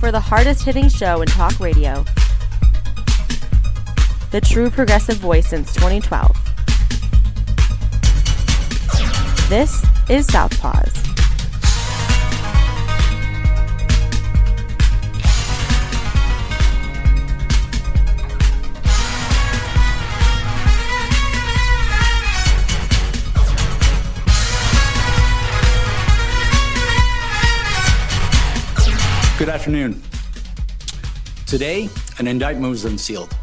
for the hardest-hitting show in talk radio. The true progressive voice since 2012. This is Southpaws. Good afternoon. Today, an indictment was unsealed,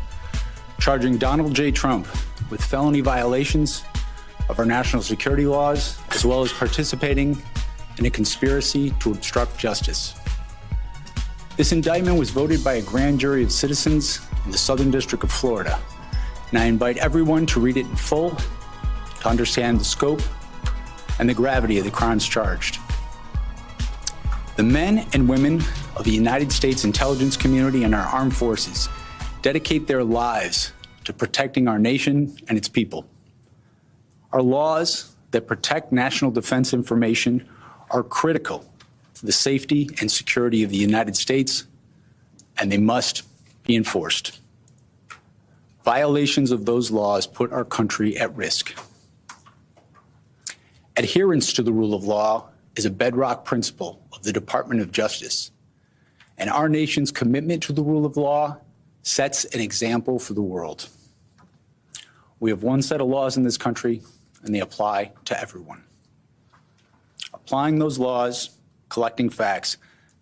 charging Donald J. Trump with felony violations of our national security laws, as well as participating in a conspiracy to obstruct justice. This indictment was voted by a grand jury of citizens in the Southern District of Florida, and I invite everyone to read it in full to understand the scope and the gravity of the crimes charged. The men and women of the United States intelligence community and our armed forces dedicate their lives to protecting our nation and its people. Our laws that protect national defense information are critical to the safety and security of the United States, and they must be enforced. Violations of those laws put our country at risk. Adherence to the rule of law is a bedrock principle of the Department of Justice, and our nation's commitment to the rule of law sets an example for the world. We have one set of laws in this country, and they apply to everyone. Applying those laws, collecting facts,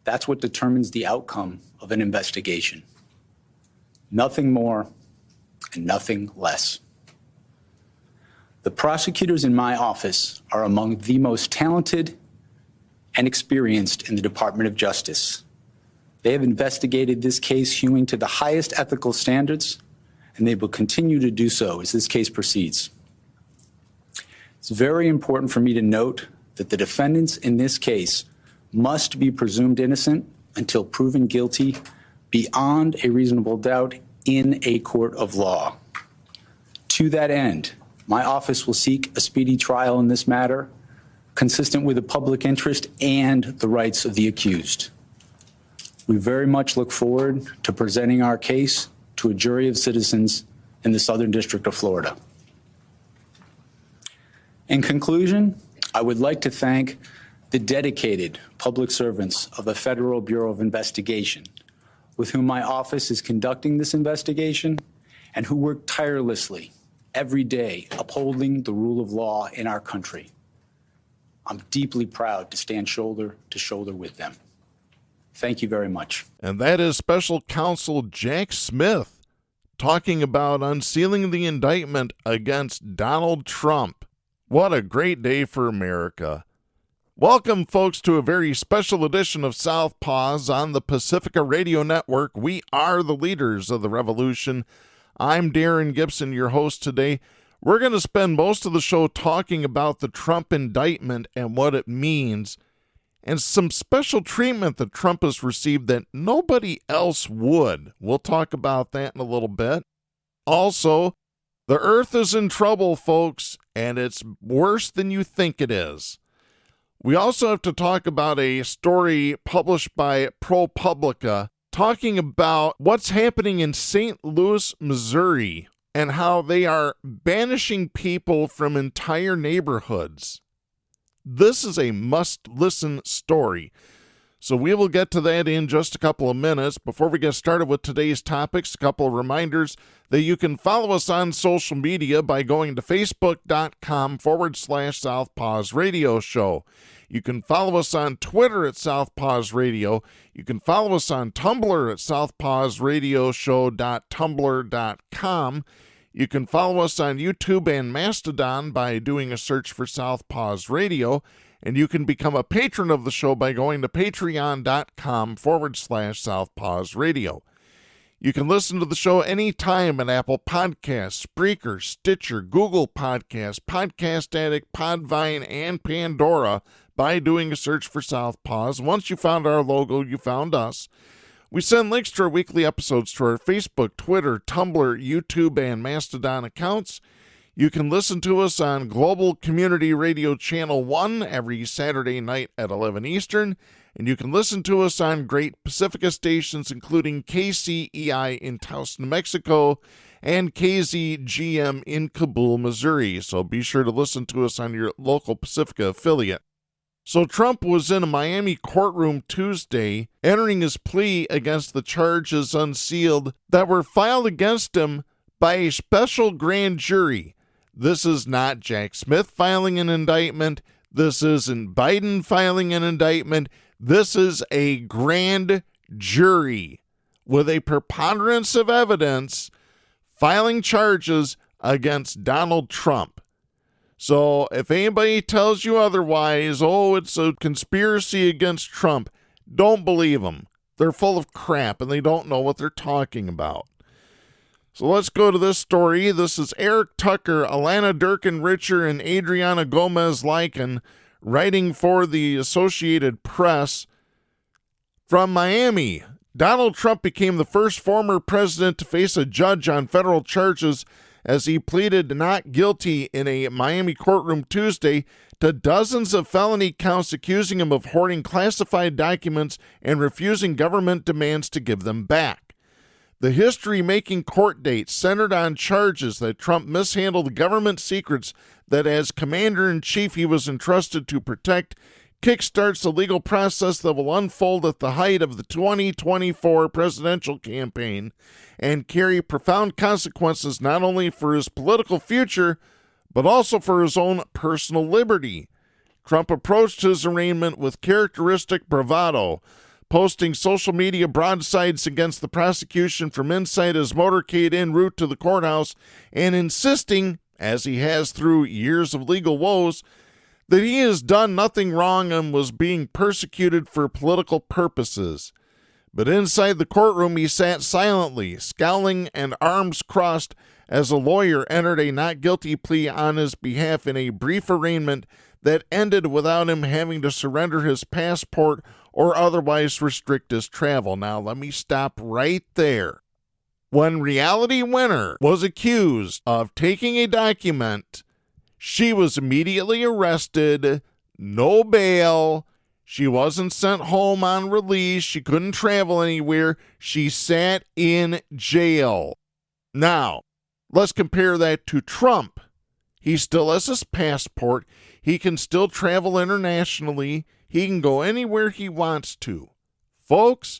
that's what determines the outcome of an investigation. Nothing more and nothing less. The prosecutors in my office are among the most talented and experienced in the Department of Justice. They have investigated this case hewing to the highest ethical standards, and they will continue to do so as this case proceeds. It's very important for me to note that the defendants in this case must be presumed innocent until proven guilty beyond a reasonable doubt in a court of law. To that end, my office will seek a speedy trial in this matter, consistent with the public interest and the rights of the accused. We very much look forward to presenting our case to a jury of citizens in the Southern District of Florida. In conclusion, I would like to thank the dedicated public servants of the Federal Bureau of Investigation, with whom my office is conducting this investigation and who work tirelessly every day upholding the rule of law in our country. I'm deeply proud to stand shoulder to shoulder with them. Thank you very much. And that is Special Counsel Jack Smith talking about unsealing the indictment against Donald Trump. What a great day for America. Welcome, folks, to a very special edition of Southpaws on the Pacifica Radio Network. We are the leaders of the revolution. I'm Darren Gibson, your host today. We're going to spend most of the show talking about the Trump indictment and what it means, and some special treatment that Trump has received that nobody else would. We'll talk about that in a little bit. Also, the earth is in trouble, folks, and it's worse than you think it is. We also have to talk about a story published by ProPublica talking about what's happening in St. Louis, Missouri, and how they are banishing people from entire neighborhoods. This is a must-listen story. So we will get to that in just a couple of minutes. Before we get started with today's topics, a couple of reminders that you can follow us on social media by going to facebook.com/Southpaws Radio Show. You can follow us on Twitter at Southpaws Radio. You can follow us on Tumblr at southpawsradioshow.tumblr.com. You can follow us on YouTube and Mastodon by doing a search for Southpaws Radio. And you can become a patron of the show by going to patreon.com/Southpaws Radio. You can listen to the show anytime at Apple Podcasts, Spreaker, Stitcher, Google Podcasts, Podcast Addict, Podvine, and Pandora by doing a search for Southpaws. Once you found our logo, you found us. We send links to our weekly episodes to our Facebook, Twitter, Tumblr, YouTube, and Mastodon accounts. You can listen to us on Global Community Radio Channel 1 every Saturday night at 11 Eastern, and you can listen to us on great Pacifica stations including KCEI in Taos, New Mexico, and KZGM in Kabul, Missouri. So be sure to listen to us on your local Pacifica affiliate. So Trump was in a Miami courtroom Tuesday, entering his plea against the charges unsealed that were filed against him by a special grand jury. This is not Jack Smith filing an indictment. This isn't Biden filing an indictment. This is a grand jury with a preponderance of evidence filing charges against Donald Trump. So if anybody tells you otherwise, oh, it's a conspiracy against Trump, don't believe them. They're full of crap and they don't know what they're talking about. So let's go to this story. This is Eric Tucker, Alana Durkin Richer, and Adriana Gomez-Lycan writing for the Associated Press. From Miami, Donald Trump became the first former president to face a judge on federal charges as he pleaded not guilty in a Miami courtroom Tuesday to dozens of felony counts accusing him of hoarding classified documents and refusing government demands to give them back. The history-making court date centered on charges that Trump mishandled government secrets that as commander-in-chief he was entrusted to protect, kickstarts the legal process that will unfold at the height of the 2024 presidential campaign and carry profound consequences not only for his political future, but also for his own personal liberty. Trump approached his arraignment with characteristic bravado, posting social media broadsides against the prosecution from inside his motorcade en route to the courthouse and insisting, as he has through years of legal woes, that he has done nothing wrong and was being persecuted for political purposes. But inside the courtroom he sat silently, scowling and arms crossed as a lawyer entered a not guilty plea on his behalf in a brief arraignment that ended without him having to surrender his passport or otherwise restrict his travel. Now, let me stop right there. When Reality Winner was accused of taking a document, she was immediately arrested, no bail. She wasn't sent home on release. She couldn't travel anywhere. She sat in jail. Now, let's compare that to Trump. He still has his passport. He can still travel internationally. He can go anywhere he wants to. Folks,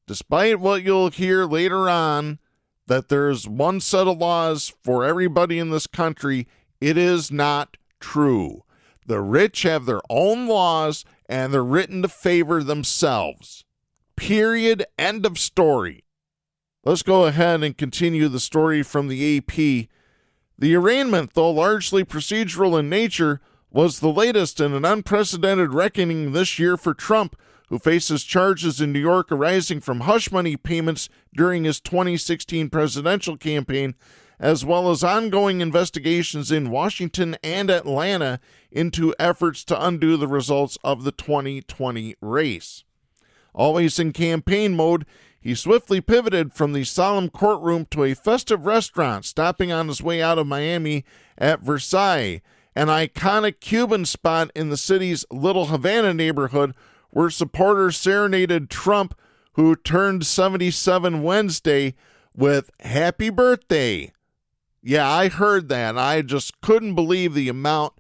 despite what you'll hear later on, that there's one set of laws for everybody in this country, it is not true. The rich have their own laws, and they're written to favor themselves. Period. End of story. Let's go ahead and continue the story from the AP. The arraignment, though largely procedural in nature, was the latest in an unprecedented reckoning this year for Trump, who faces charges in New York arising from hush money payments during his 2016 presidential campaign, as well as ongoing investigations in Washington and Atlanta into efforts to undo the results of the 2020 race. Always in campaign mode, he swiftly pivoted from the solemn courtroom to a festive restaurant, stopping on his way out of Miami at Versailles, an iconic Cuban spot in the city's Little Havana neighborhood where supporters serenaded Trump, who turned 77 Wednesday, with "Happy Birthday." Yeah, I heard that. I just couldn't believe the amount.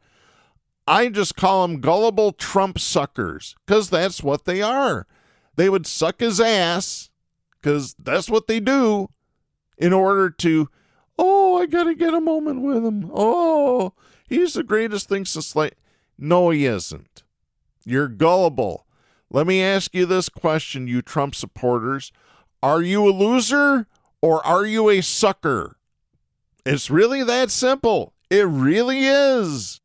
I just call them gullible Trump suckers, because that's what they are. They would suck his ass, because that's what they do, in order to, oh, I got to get a moment with him. Oh, he's the greatest thing since life. No, he isn't. You're gullible. Let me ask you this question, you Trump supporters. Are you a loser or are you a sucker? It's really that simple. It really is.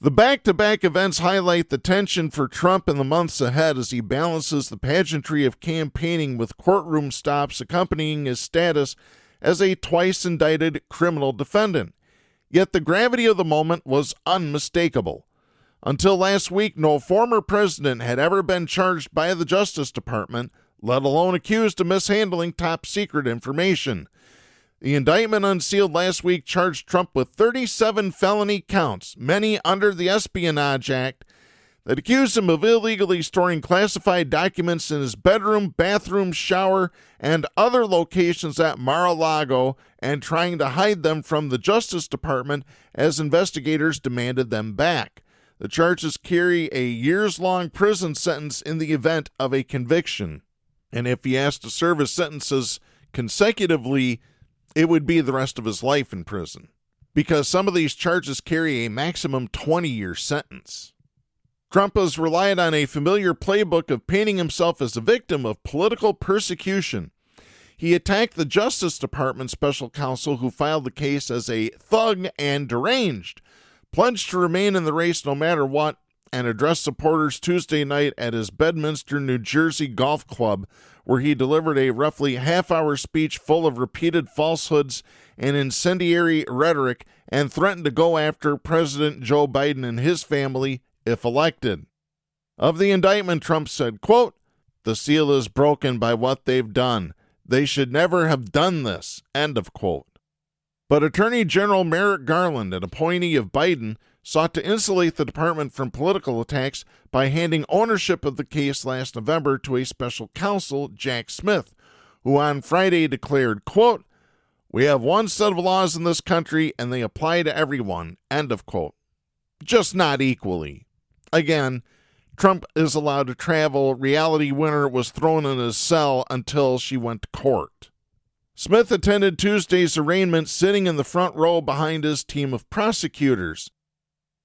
The back-to-back events highlight the tension for Trump in the months ahead as he balances the pageantry of campaigning with courtroom stops accompanying his status as a twice-indicted criminal defendant. Yet the gravity of the moment was unmistakable. Until last week, no former president had ever been charged by the Justice Department, let alone accused of mishandling top-secret information. The indictment unsealed last week charged Trump with 37 felony counts, many under the Espionage Act, that accused him of illegally storing classified documents in his bedroom, bathroom, shower, and other locations at Mar-a-Lago and trying to hide them from the Justice Department as investigators demanded them back. The charges carry a years-long prison sentence in the event of a conviction. And if he has to serve his sentences consecutively, it would be the rest of his life in prison, because some of these charges carry a maximum 20-year sentence. Trump has relied on a familiar playbook of painting himself as a victim of political persecution. He attacked the Justice Department special counsel who filed the case as a thug and deranged, pledged to remain in the race no matter what, and addressed supporters Tuesday night at his Bedminster, New Jersey golf club, where he delivered a roughly half-hour speech full of repeated falsehoods and incendiary rhetoric and threatened to go after President Joe Biden and his family if elected. Of the indictment, Trump said, quote, "The seal is broken by what they've done. They should never have done this," end of quote. But Attorney General Merrick Garland, an appointee of Biden, sought to insulate the department from political attacks by handing ownership of the case last November to a special counsel, Jack Smith, who on Friday declared, quote, "We have one set of laws in this country and they apply to everyone," end of quote. Just not equally. Again, Trump is allowed to travel. Reality Winner was thrown in his cell until she went to court. Smith attended Tuesday's arraignment sitting in the front row behind his team of prosecutors.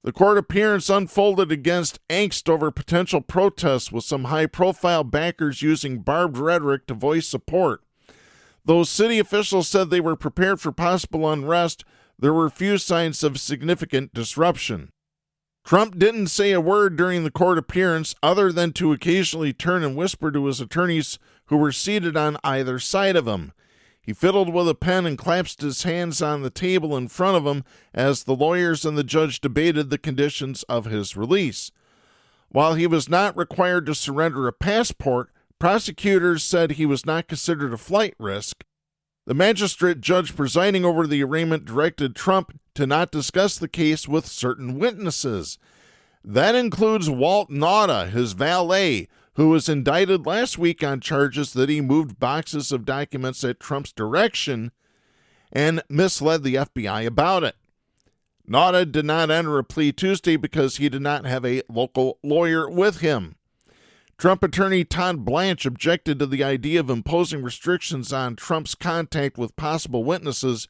The court appearance unfolded against angst over potential protests, with some high-profile backers using barbed rhetoric to voice support. Though city officials said they were prepared for possible unrest, there were few signs of significant disruption. Trump didn't say a word during the court appearance other than to occasionally turn and whisper to his attorneys who were seated on either side of him. He fiddled with a pen and clasped his hands on the table in front of him as the lawyers and the judge debated the conditions of his release. While he was not required to surrender a passport, prosecutors said he was not considered a flight risk. The magistrate judge presiding over the arraignment directed Trump to not discuss the case with certain witnesses. That includes Walt Nauta, his valet, who was indicted last week on charges that he moved boxes of documents at Trump's direction and misled the FBI about it. Nauta did not enter a plea Tuesday because he did not have a local lawyer with him. Trump attorney Todd Blanche objected to the idea of imposing restrictions on Trump's contact with possible witnesses,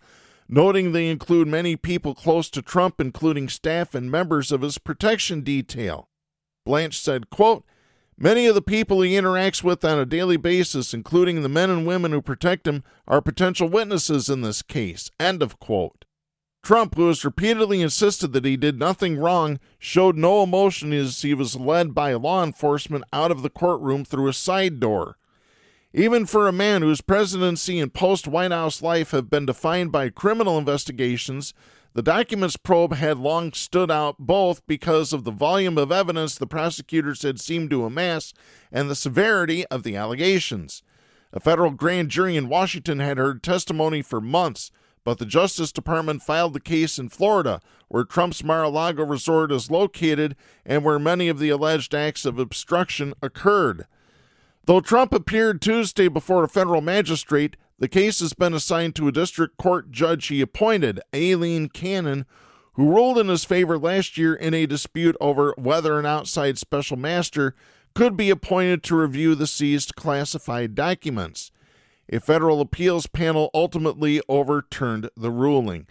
noting they include many people close to Trump, including staff and members of his protection detail. Blanche said, quote, "Many of the people he interacts with on a daily basis, including the men and women who protect him, are potential witnesses in this case," end of quote. Trump, who has repeatedly insisted that he did nothing wrong, showed no emotion as he was led by law enforcement out of the courtroom through a side door. Even for a man whose presidency and post-White House life have been defined by criminal investigations, the documents probe had long stood out both because of the volume of evidence the prosecutors had seemed to amass and the severity of the allegations. A federal grand jury in Washington had heard testimony for months, but the Justice Department filed the case in Florida, where Trump's Mar-a-Lago resort is located and where many of the alleged acts of obstruction occurred. Though Trump appeared Tuesday before a federal magistrate, the case has been assigned to a district court judge he appointed, Aileen Cannon, who ruled in his favor last year in a dispute over whether an outside special master could be appointed to review the seized classified documents. A federal appeals panel ultimately overturned the ruling.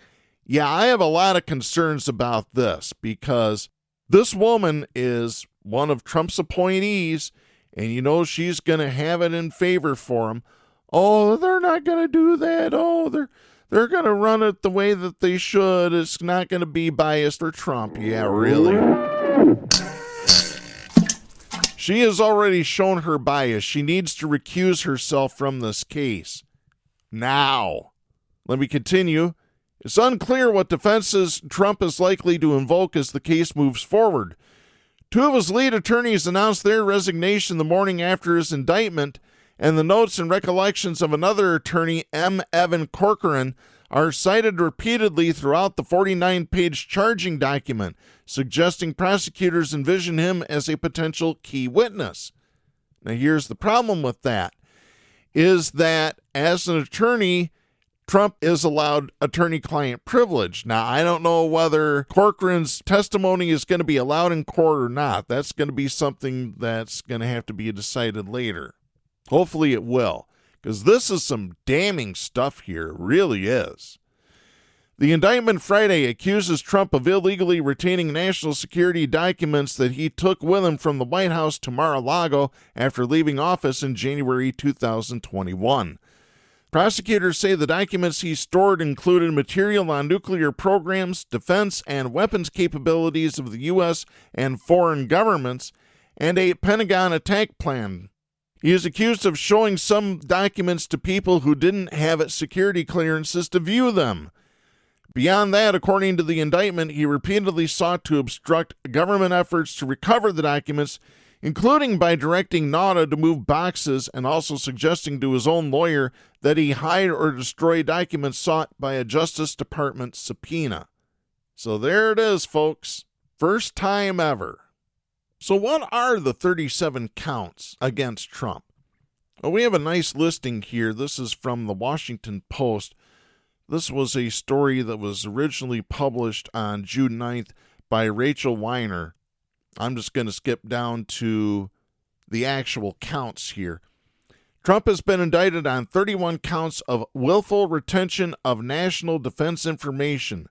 Yeah, I have a lot of concerns about this because this woman is one of Trump's appointees, and you know she's going to have it in favor for him. Oh, they're not going to do that. Oh, they're going to run it the way that they should. It's not going to be biased for Trump. Yeah, really. She has already shown her bias. She needs to recuse herself from this case. Now, let me continue. It's unclear what defenses Trump is likely to invoke as the case moves forward. Two of his lead attorneys announced their resignation the morning after his indictment, and the notes and recollections of another attorney, M. Evan Corcoran, are cited repeatedly throughout the 49-page charging document, suggesting prosecutors envision him as a potential key witness. Now, here's the problem with that, is that as an attorney, Trump is allowed attorney-client privilege. Now, I don't know whether Corcoran's testimony is going to be allowed in court or not. That's going to be something that's going to have to be decided later. Hopefully it will, because this is some damning stuff here. It really is. The indictment Friday accuses Trump of illegally retaining national security documents that he took with him from the White House to Mar-a-Lago after leaving office in January 2021. Prosecutors say the documents he stored included material on nuclear programs, defense and weapons capabilities of the U.S. and foreign governments, and a Pentagon attack plan. He is accused of showing some documents to people who didn't have security clearances to view them. Beyond that, according to the indictment, he repeatedly sought to obstruct government efforts to recover the documents, including by directing Nauta to move boxes and also suggesting to his own lawyer that he hide or destroy documents sought by a Justice Department subpoena. So there it is, folks. First time ever. So what are the 37 counts against Trump? Well, we have a nice listing here. This is from the Washington Post. This was a story that was originally published on June 9th by Rachel Weiner. I'm just going to skip down to the actual counts here. Trump has been indicted on 31 counts of willful retention of national defense information.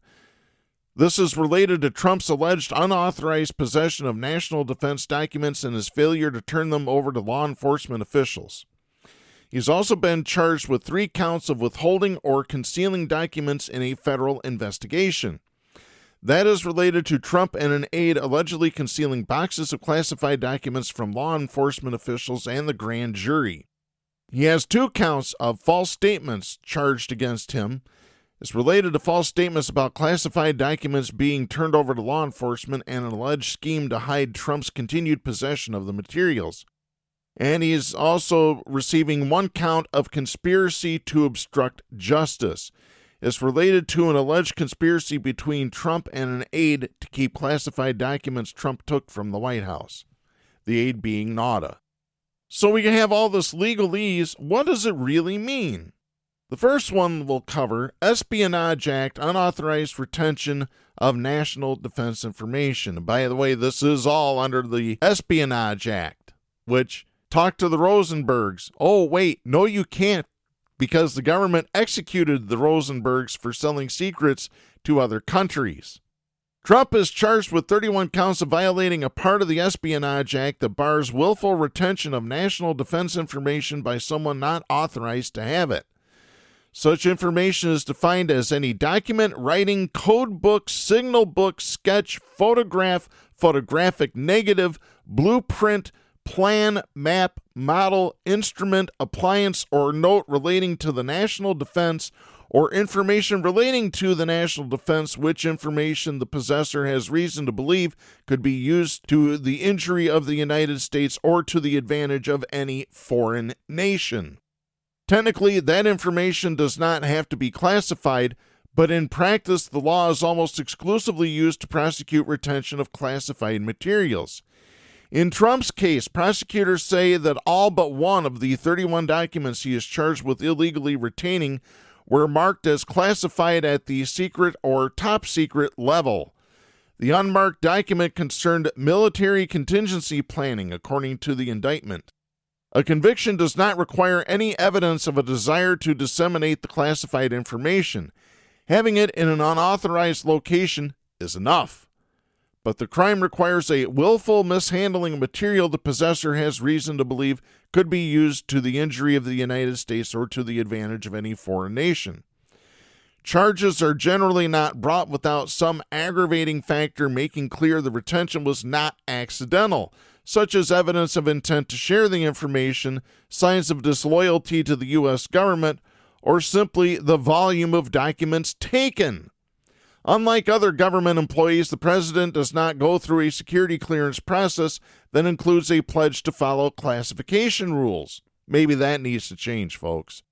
This is related to Trump's alleged unauthorized possession of national defense documents and his failure to turn them over to law enforcement officials. He's also been charged with 3 counts of withholding or concealing documents in a federal investigation. That is related to Trump and an aide allegedly concealing boxes of classified documents from law enforcement officials and the grand jury. He has 2 counts of false statements charged against him. It's related to false statements about classified documents being turned over to law enforcement and an alleged scheme to hide Trump's continued possession of the materials. And he is also receiving 1 count of conspiracy to obstruct justice. It's related to an alleged conspiracy between Trump and an aide to keep classified documents Trump took from the White House, the aide being Nauta. So we have all this legalese. What does it really mean? The first one we'll cover, Espionage Act, unauthorized retention of national defense information. And by the way, this is all under the Espionage Act, which talk to the Rosenbergs. Oh, wait, no, you can't, because the government executed the Rosenbergs for selling secrets to other countries. Trump is charged with 31 counts of violating a part of the Espionage Act that bars willful retention of national defense information by someone not authorized to have it. Such information is defined as any document, writing, code book, signal book, sketch, photograph, photographic negative, blueprint, plan, map, model, instrument, appliance, or note relating to the national defense or information relating to the national defense, which information the possessor has reason to believe could be used to the injury of the United States or to the advantage of any foreign nation. Technically, that information does not have to be classified, but in practice, the law is almost exclusively used to prosecute retention of classified materials. In Trump's case, prosecutors say that all but 1 of the 31 documents he is charged with illegally retaining were marked as classified at the secret or top secret level. The unmarked document concerned military contingency planning, according to the indictment. A conviction does not require any evidence of a desire to disseminate the classified information. Having it in an unauthorized location is enough. But the crime requires a willful mishandling of material the possessor has reason to believe could be used to the injury of the United States or to the advantage of any foreign nation. Charges are generally not brought without some aggravating factor making clear the retention was not accidental, such as evidence of intent to share the information, signs of disloyalty to the U.S. government, or simply the volume of documents taken. Unlike other government employees, the president does not go through a security clearance process that includes a pledge to follow classification rules. Maybe that needs to change, folks.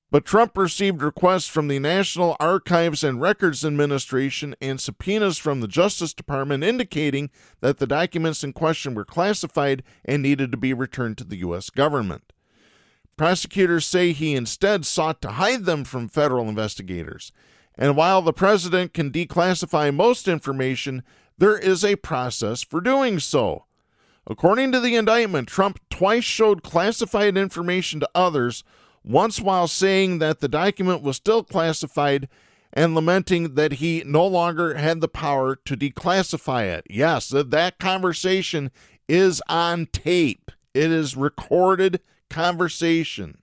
But Trump received requests from the National Archives and Records Administration and subpoenas from the Justice Department indicating that the documents in question were classified and needed to be returned to the U.S. government. Prosecutors say he instead sought to hide them from federal investigators. And while the president can declassify most information, there is a process for doing so. According to the indictment, Trump twice showed classified information to others, once while saying that the document was still classified and lamenting that he no longer had the power to declassify it. Yes, that conversation is on tape. It is recorded conversation.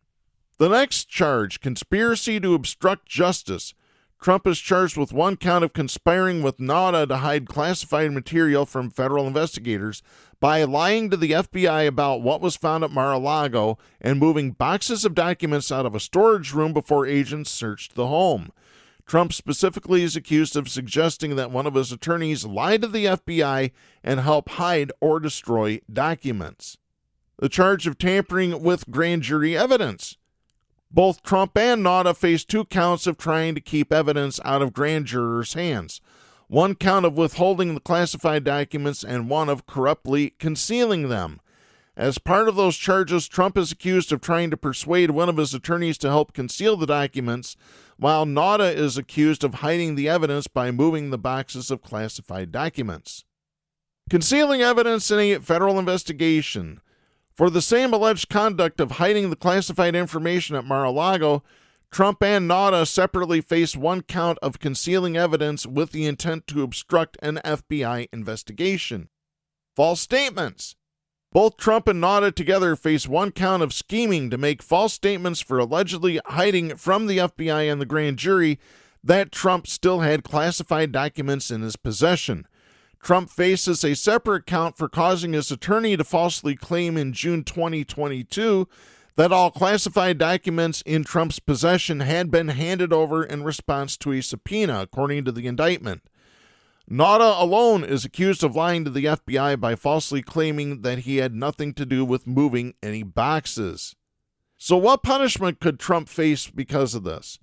The next charge, conspiracy to obstruct justice. Trump is charged with one count of conspiring with Nauta to hide classified material from federal investigators by lying to the FBI about what was found at Mar-a-Lago and moving boxes of documents out of a storage room before agents searched the home. Trump specifically is accused of suggesting that one of his attorneys lied to the FBI and helped hide or destroy documents. The charge of tampering with grand jury evidence. Both Trump and Nauta face 2 counts of trying to keep evidence out of grand jurors' hands. 1 count of withholding the classified documents and 1 of corruptly concealing them. As part of those charges, Trump is accused of trying to persuade one of his attorneys to help conceal the documents, while Nauta is accused of hiding the evidence by moving the boxes of classified documents. Concealing evidence in a federal investigation. For the same alleged conduct of hiding the classified information at Mar-a-Lago, Trump and Nauta separately face 1 count of concealing evidence with the intent to obstruct an FBI investigation. False statements. Both Trump and Nauta together face 1 count of scheming to make false statements for allegedly hiding from the FBI and the grand jury that Trump still had classified documents in his possession. Trump faces a separate count for causing his attorney to falsely claim in June 2022 that all classified documents in Trump's possession had been handed over in response to a subpoena, according to the indictment. Nauta alone is accused of lying to the FBI by falsely claiming that he had nothing to do with moving any boxes. So what punishment could Trump face because of this?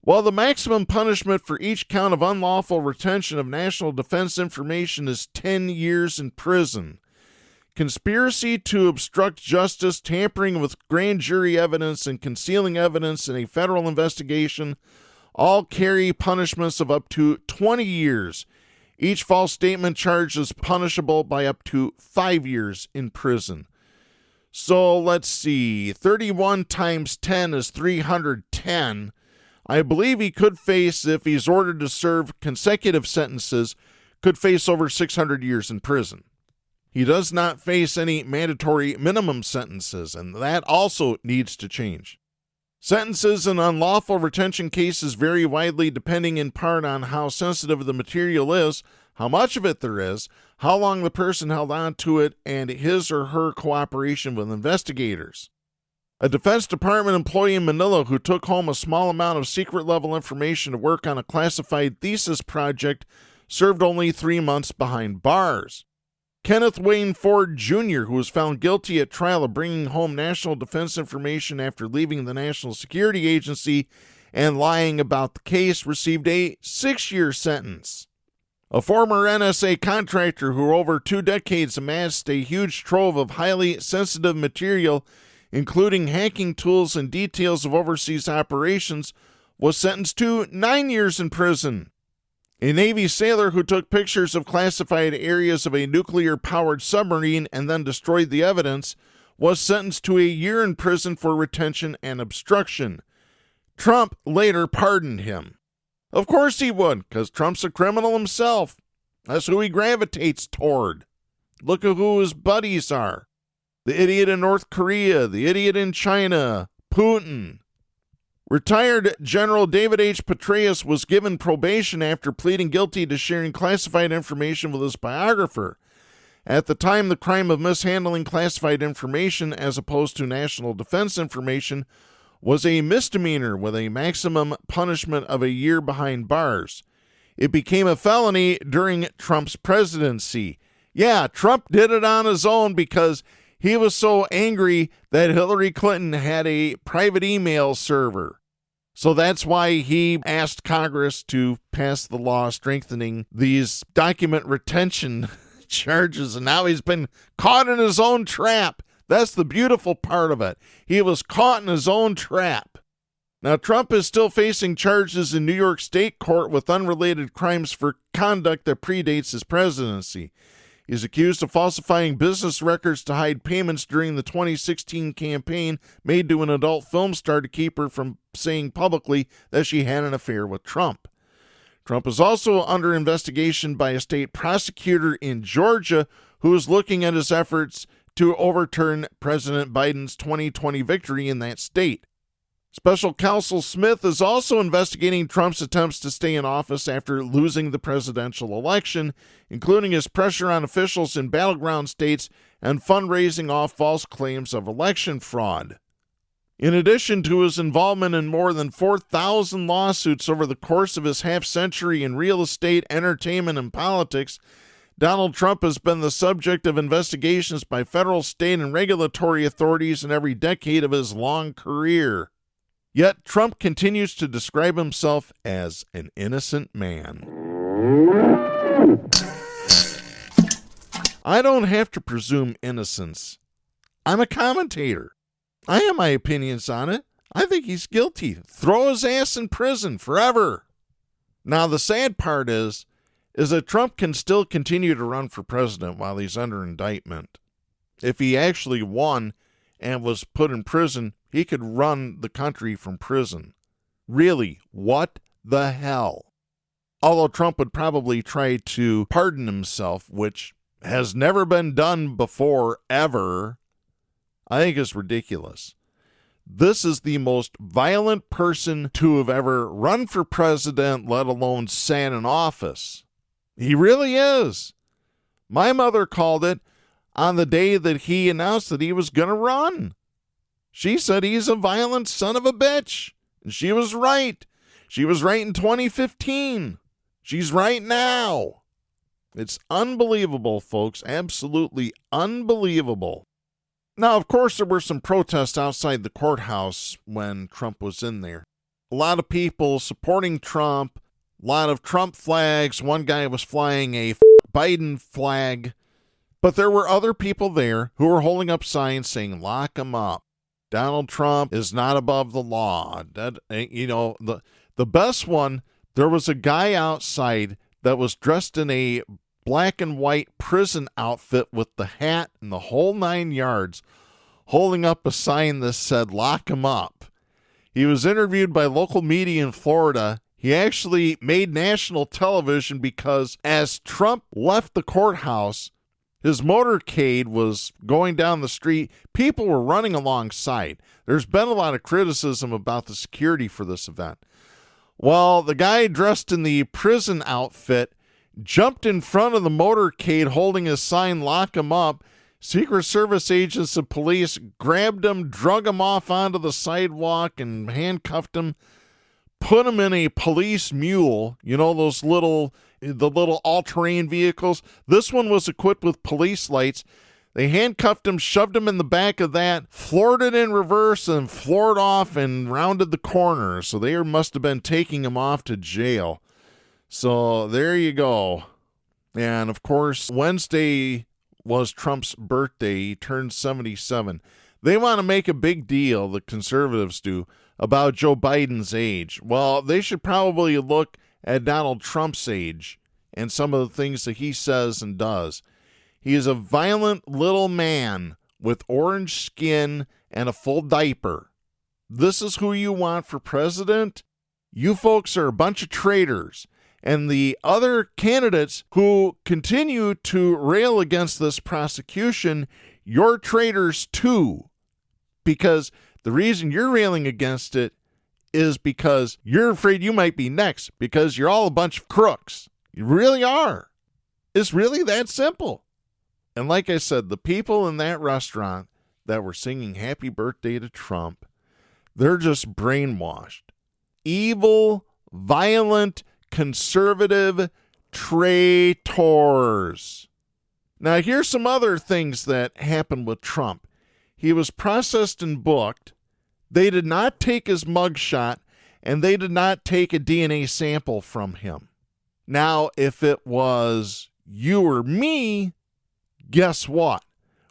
Well, the maximum punishment for each count of unlawful retention of national defense information is 10 years in prison. Conspiracy to obstruct justice, tampering with grand jury evidence, and concealing evidence in a federal investigation all carry punishments of up to 20 years. Each false statement charge is punishable by up to 5 years in prison. So let's see, 31 times 10 is 310. I believe he could face, if he's ordered to serve consecutive sentences, could face over 600 years in prison. He does not face any mandatory minimum sentences, and that also needs to change. Sentences in unlawful retention cases vary widely depending in part on how sensitive the material is, how much of it there is, how long the person held on to it, and his or her cooperation with investigators. A Defense Department employee in Manila who took home a small amount of secret-level information to work on a classified thesis project served only 3 months behind bars. Kenneth Wayne Ford Jr., who was found guilty at trial of bringing home national defense information after leaving the National Security Agency and lying about the case, received a 6-year sentence. A former NSA contractor who over 2 decades amassed a huge trove of highly sensitive material, including hacking tools and details of overseas operations, was sentenced to 9 years in prison. A Navy sailor who took pictures of classified areas of a nuclear-powered submarine and then destroyed the evidence was sentenced to a year in prison for retention and obstruction. Trump later pardoned him. Of course he would, because Trump's a criminal himself. That's who he gravitates toward. Look at who his buddies are. The idiot in North Korea, the idiot in China, Putin. Retired General David H. Petraeus was given probation after pleading guilty to sharing classified information with his biographer. At the time, the crime of mishandling classified information as opposed to national defense information was a misdemeanor with a maximum punishment of a year behind bars. It became a felony during Trump's presidency. Yeah, Trump did it on his own because He was so angry that Hillary Clinton had a private email server. So that's why he asked Congress to pass the law strengthening these document retention charges, and now he's been caught in his own trap. That's the beautiful part of it. He was caught in his own trap. Now, Trump is still facing charges in New York State court with unrelated crimes for conduct that predates his presidency. He's accused of falsifying business records to hide payments during the 2016 campaign made to an adult film star to keep her from saying publicly that she had an affair with Trump. Trump is also under investigation by a state prosecutor in Georgia who is looking at his efforts to overturn President Biden's 2020 victory in that state. Special Counsel Smith is also investigating Trump's attempts to stay in office after losing the presidential election, including his pressure on officials in battleground states and fundraising off false claims of election fraud. In addition to his involvement in more than 4,000 lawsuits over the course of his half-century in real estate, entertainment, and politics, Donald Trump has been the subject of investigations by federal, state, and regulatory authorities in every decade of his long career. Yet Trump continues to describe himself as an innocent man. I don't have to presume innocence. I'm a commentator. I have my opinions on it. I think he's guilty. Throw his ass in prison forever. Now, the sad part is that Trump can still continue to run for president while he's under indictment. If he actually won and was put in prison, he could run the country from prison. Really, what the hell? Although Trump would probably try to pardon himself, which has never been done before, ever, I think is ridiculous. This is the most violent person to have ever run for president, let alone sat in office. He really is. My mother called it on the day that he announced that he was going to run. She said he's a violent son of a bitch. And she was right. She was right in 2015. She's right now. It's unbelievable, folks. Absolutely unbelievable. Now, of course, there were some protests outside the courthouse when Trump was in there. A lot of people supporting Trump, a lot of Trump flags. One guy was flying a Biden flag. But there were other people there who were holding up signs saying, lock him up. Donald Trump is not above the law. The best one, there was a guy outside that was dressed in a black and white prison outfit with the hat and the whole 9 yards, holding up a sign that said, lock him up. He was interviewed by local media in Florida. He actually made national television because as Trump left the courthouse, his motorcade was going down the street. People were running alongside. There's been a lot of criticism about the security for this event. Well, the guy dressed in the prison outfit jumped in front of the motorcade holding a sign, lock him up. Secret Service agents and police grabbed him, drug him off onto the sidewalk and handcuffed him, put him in a police mule, those the little all-terrain vehicles. This one was equipped with police lights. They handcuffed him, shoved him in the back of that, floored it in reverse, and floored off and rounded the corner. So they must have been taking him off to jail. So there you go. And, of course, Wednesday was Trump's birthday. He turned 77. They want to make a big deal, the conservatives do, about Joe Biden's age. Well, they should probably look at Donald Trump's age and some of the things that he says and does. He is a violent little man with orange skin and a full diaper. This is who you want for president? You folks are a bunch of traitors. And the other candidates who continue to rail against this prosecution, you're traitors too. Because the reason you're railing against it is because you're afraid you might be next, because you're all a bunch of crooks. You really are. It's really that simple. And like I said, the people in that restaurant that were singing happy birthday to Trump, they're just brainwashed. Evil, violent, conservative traitors. Now, here's some other things that happened with Trump. He was processed and booked. They did not take his mugshot, and they did not take a DNA sample from him. Now, if it was you or me, guess what?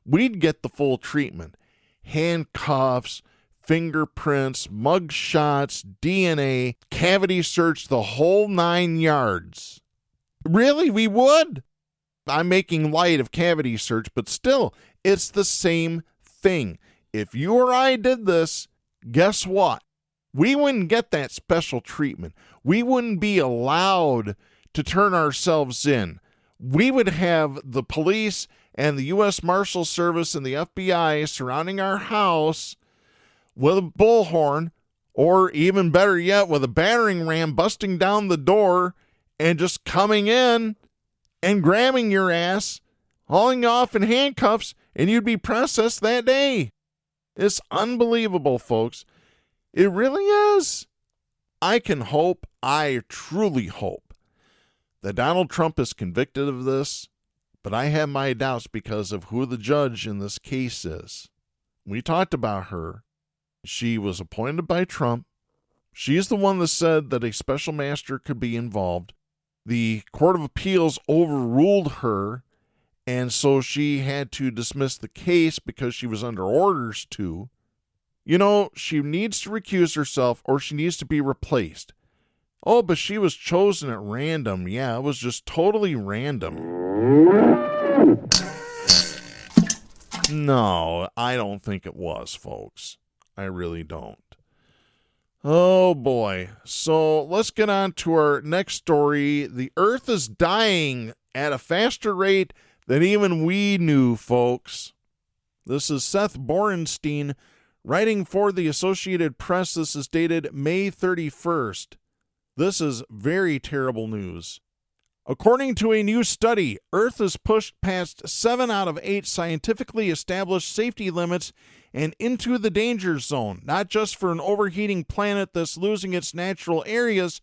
We'd get the full treatment. Handcuffs, fingerprints, mugshots, DNA, cavity search, the whole 9 yards. Really, we would? I'm making light of cavity search, but still, it's the same thing. If you or I did this, guess what? We wouldn't get that special treatment. We wouldn't be allowed to turn ourselves in. We would have the police and the U.S. Marshal Service and the FBI surrounding our house with a bullhorn, or even better yet, with a battering ram busting down the door and just coming in and grabbing your ass, hauling you off in handcuffs, and you'd be processed that day. It's unbelievable, folks. It really is. I truly hope, that Donald Trump is convicted of this, but I have my doubts because of who the judge in this case is. We talked about her. She was appointed by Trump. She's the one that said that a special master could be involved. The Court of Appeals overruled her, and so she had to dismiss the case because she was under orders to. You know, she needs to recuse herself or she needs to be replaced. Oh, but she was chosen at random. Yeah, it was just totally random. No, I don't think it was, folks. I really don't. Oh, boy. So let's get on to our next story. The Earth is dying at a faster rate than even we knew, folks. This is Seth Borenstein writing for the Associated Press. This is dated May 31st. This is very terrible news. According to a new study, Earth has pushed past 7 out of 8 scientifically established safety limits and into the danger zone, not just for an overheating planet that's losing its natural areas,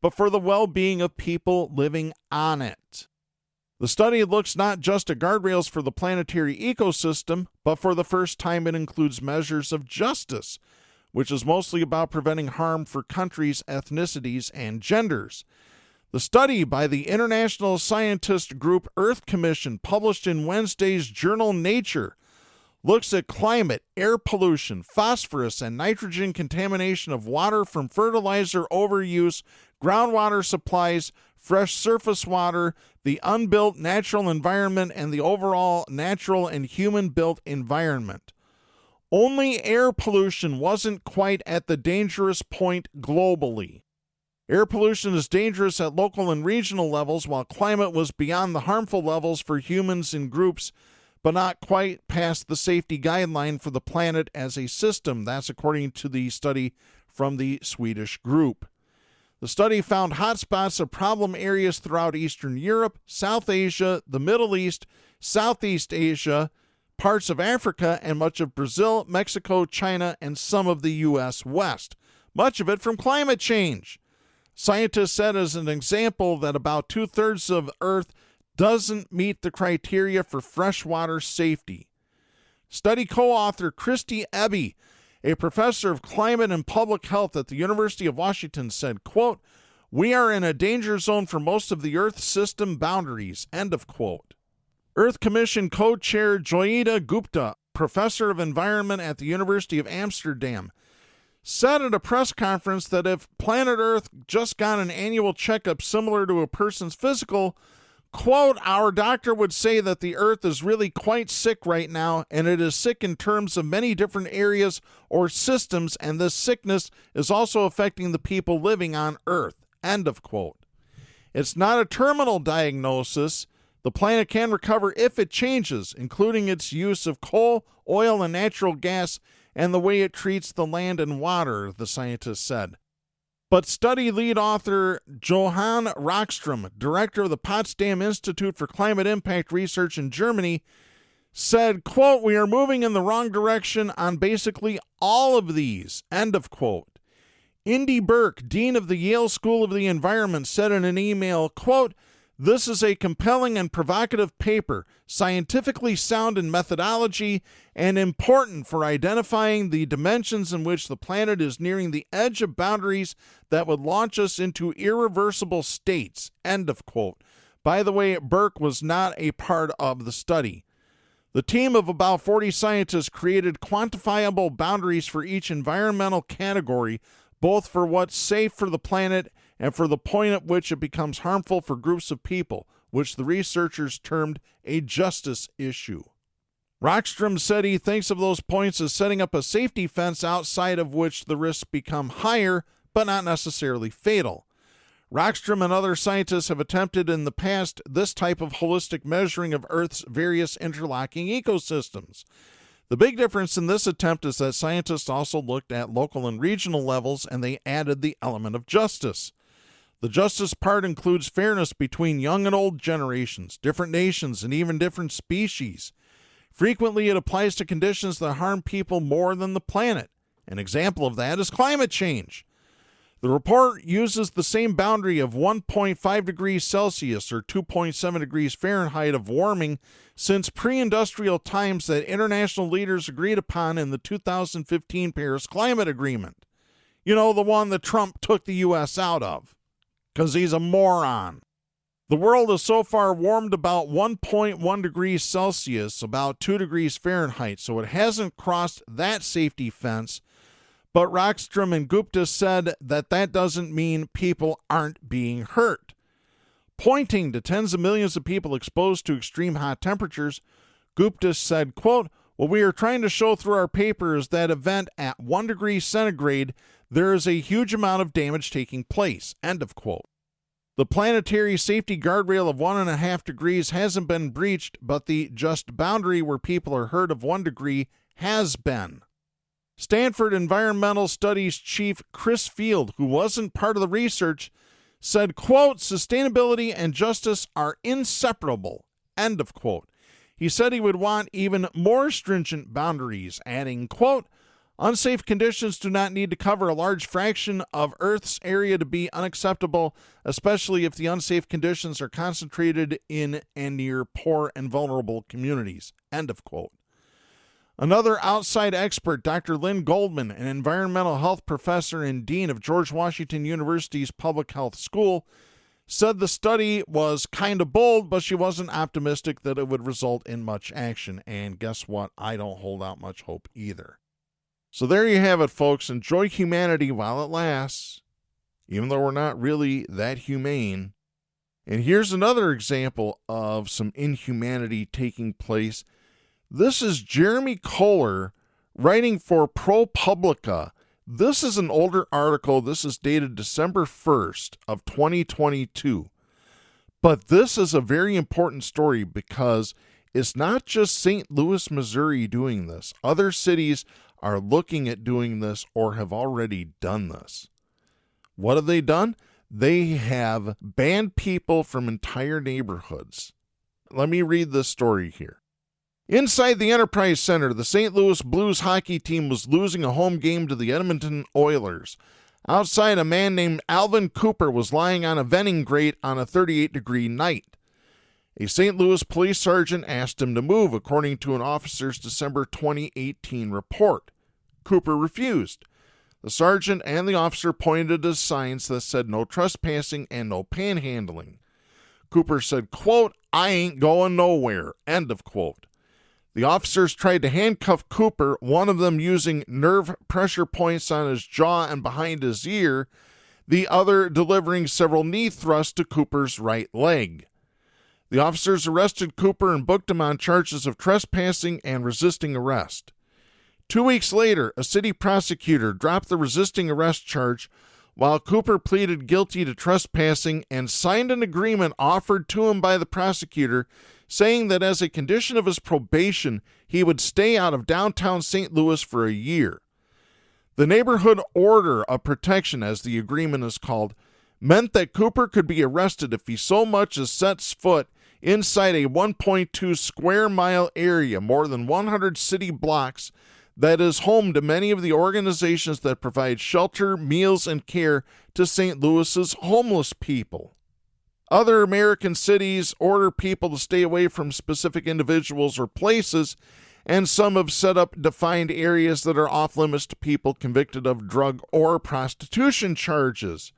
but for the well-being of people living on it. The study looks not just at guardrails for the planetary ecosystem, but for the first time it includes measures of justice, which is mostly about preventing harm for countries, ethnicities, and genders. The study by the international scientist group Earth Commission, published in Wednesday's journal Nature, looks at climate, air pollution, phosphorus, and nitrogen contamination of water from fertilizer overuse, groundwater supplies, fresh surface water, the unbuilt natural environment, and the overall natural and human-built environment. Only air pollution wasn't quite at the dangerous point globally. Air pollution is dangerous at local and regional levels, while climate was beyond the harmful levels for humans in groups, but not quite past the safety guideline for the planet as a system. That's according to the study from the Swedish group. The study found hotspots of problem areas throughout Eastern Europe, South Asia, the Middle East, Southeast Asia, parts of Africa, and much of Brazil, Mexico, China, and some of the U.S. West. Much of it from climate change. Scientists said as an example that about 2/3 of Earth doesn't meet the criteria for freshwater safety. Study co-author Christy Eby, a professor of climate and public health at the University of Washington, said, quote, "We are in a danger zone for most of the Earth system boundaries," end of quote. Earth Commission co-chair Joyita Gupta, professor of environment at the University of Amsterdam, said at a press conference that if planet Earth just got an annual checkup similar to a person's physical, quote, "Our doctor would say that the Earth is really quite sick right now, and it is sick in terms of many different areas or systems, and this sickness is also affecting the people living on Earth," end of quote. It's not a terminal diagnosis. The planet can recover if it changes, including its use of coal, oil, and natural gas, and the way it treats the land and water, the scientist said. But study lead author Johann Rockstrom, director of the Potsdam Institute for Climate Impact Research in Germany, said, quote, "We are moving in the wrong direction on basically all of these," end of quote. Indy Burke, dean of the Yale School of the Environment, said in an email, quote, This is a compelling and provocative paper, scientifically sound in methodology, and important for identifying the dimensions in which the planet is nearing the edge of boundaries that would launch us into irreversible states." End of quote. By the way, Burke was not a part of the study. The team of about 40 scientists created quantifiable boundaries for each environmental category, both for what's safe for the planet and for the point at which it becomes harmful for groups of people, which the researchers termed a justice issue. Rockstrom said he thinks of those points as setting up a safety fence outside of which the risks become higher, but not necessarily fatal. Rockstrom and other scientists have attempted in the past this type of holistic measuring of Earth's various interlocking ecosystems. The big difference in this attempt is that scientists also looked at local and regional levels, and they added the element of justice. The justice part includes fairness between young and old generations, different nations, and even different species. Frequently, it applies to conditions that harm people more than the planet. An example of that is climate change. The report uses the same boundary of 1.5 degrees Celsius or 2.7 degrees Fahrenheit of warming since pre-industrial times that international leaders agreed upon in the 2015 Paris Climate Agreement. You know, the one that Trump took the U.S. out of, because he's a moron. The world has so far warmed about 1.1 degrees Celsius, about 2 degrees Fahrenheit, so it hasn't crossed that safety fence. But Rockstrom and Gupta said that that doesn't mean people aren't being hurt. Pointing to tens of millions of people exposed to extreme hot temperatures, Gupta said, quote, "What we are trying to show through our paper is that event at 1 degree centigrade, there is a huge amount of damage taking place." End of quote. The planetary safety guardrail of 1.5 degrees hasn't been breached, but the just boundary where people are hurt of 1 degree has been. Stanford Environmental Studies Chief Chris Field, who wasn't part of the research, said, quote, "Sustainability and justice are inseparable." End of quote. He said he would want even more stringent boundaries, adding, quote, "Unsafe conditions do not need to cover a large fraction of Earth's area to be unacceptable, especially if the unsafe conditions are concentrated in and near poor and vulnerable communities." End of quote. Another outside expert, Dr. Lynn Goldman, an environmental health professor and dean of George Washington University's Public Health School, said the study was kind of bold, but she wasn't optimistic that it would result in much action. And guess what? I don't hold out much hope either. So there you have it, folks. Enjoy humanity while it lasts, even though we're not really that humane. And here's another example of some inhumanity taking place. This is Jeremy Kohler writing for ProPublica. This is an older article. This is dated December 1st of 2022. But this is a very important story because it's not just St. Louis, Missouri doing this. Other cities are looking at doing this or have already done this. What have they done? They have banned people from entire neighborhoods. Let me read this story here. Inside the Enterprise Center, the St. Louis Blues hockey team was losing a home game to the Edmonton Oilers. Outside, a man named Alvin Cooper was lying on a venting grate on a 38-degree night. A St. Louis police sergeant asked him to move, according to an officer's December 2018 report. Cooper refused. The sergeant and the officer pointed to signs that said no trespassing and no panhandling. Cooper said, quote, "I ain't going nowhere," end of quote. The officers tried to handcuff Cooper, one of them using nerve pressure points on his jaw and behind his ear, the other delivering several knee thrusts to Cooper's right leg. The officers arrested Cooper and booked him on charges of trespassing and resisting arrest. 2 weeks later, a city prosecutor dropped the resisting arrest charge while Cooper pleaded guilty to trespassing and signed an agreement offered to him by the prosecutor saying that as a condition of his probation, he would stay out of downtown St. Louis for a year. The neighborhood order of protection, as the agreement is called, meant that Cooper could be arrested if he so much as sets foot inside a 1.2 square mile area, more than 100 city blocks, that is home to many of the organizations that provide shelter, meals, and care to St. Louis's homeless people. Other American cities order people to stay away from specific individuals or places, and some have set up defined areas that are off limits to people convicted of drug or prostitution charges.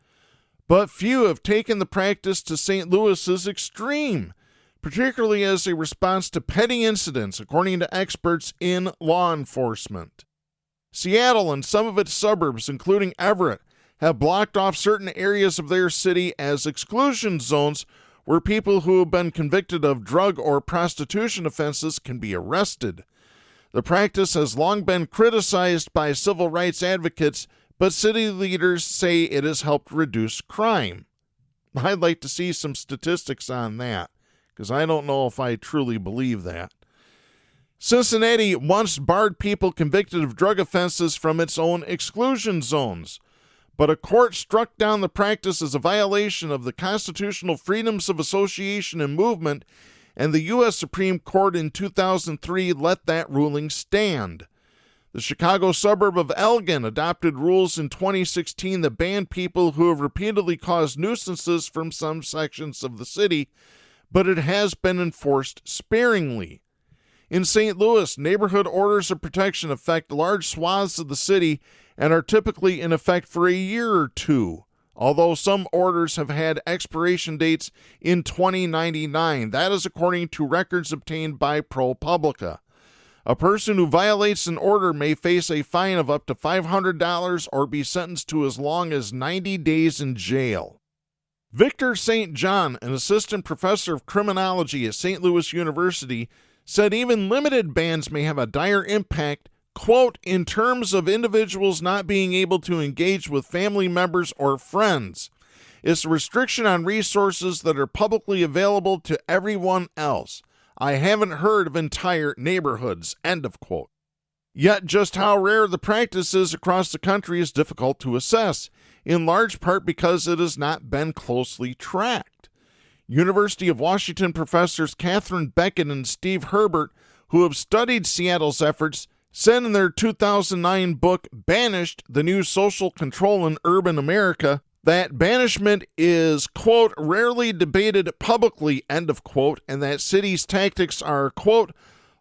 But few have taken the practice to St. Louis's extreme, particularly as a response to petty incidents, according to experts in law enforcement. Seattle and some of its suburbs, including Everett, have blocked off certain areas of their city as exclusion zones where people who have been convicted of drug or prostitution offenses can be arrested. The practice has long been criticized by civil rights advocates, but city leaders say it has helped reduce crime. I'd like to see some statistics on that, because I don't know if I truly believe that. Cincinnati once barred people convicted of drug offenses from its own exclusion zones, but a court struck down the practice as a violation of the constitutional freedoms of association and movement, and the U.S. Supreme Court in 2003 let that ruling stand. The Chicago suburb of Elgin adopted rules in 2016 that banned people who have repeatedly caused nuisances from some sections of the city, but it has been enforced sparingly. In St. Louis, neighborhood orders of protection affect large swaths of the city and are typically in effect for a year or two, although some orders have had expiration dates in 2099. That is according to records obtained by ProPublica. A person who violates an order may face a fine of up to $500 or be sentenced to as long as 90 days in jail. Victor St. John, an assistant professor of criminology at St. Louis University, said even limited bans may have a dire impact, quote, in terms of individuals not being able to engage with family members or friends. It's a restriction on resources that are publicly available to everyone else. I haven't heard of entire neighborhoods, end of quote. Yet just how rare the practice is across the country is difficult to assess, in large part because it has not been closely tracked. University of Washington professors Catherine Beckett and Steve Herbert, who have studied Seattle's efforts, said in their 2009 book, Banished, The New Social Control in Urban America, that banishment is, quote, rarely debated publicly, end of quote, and that cities' tactics are, quote,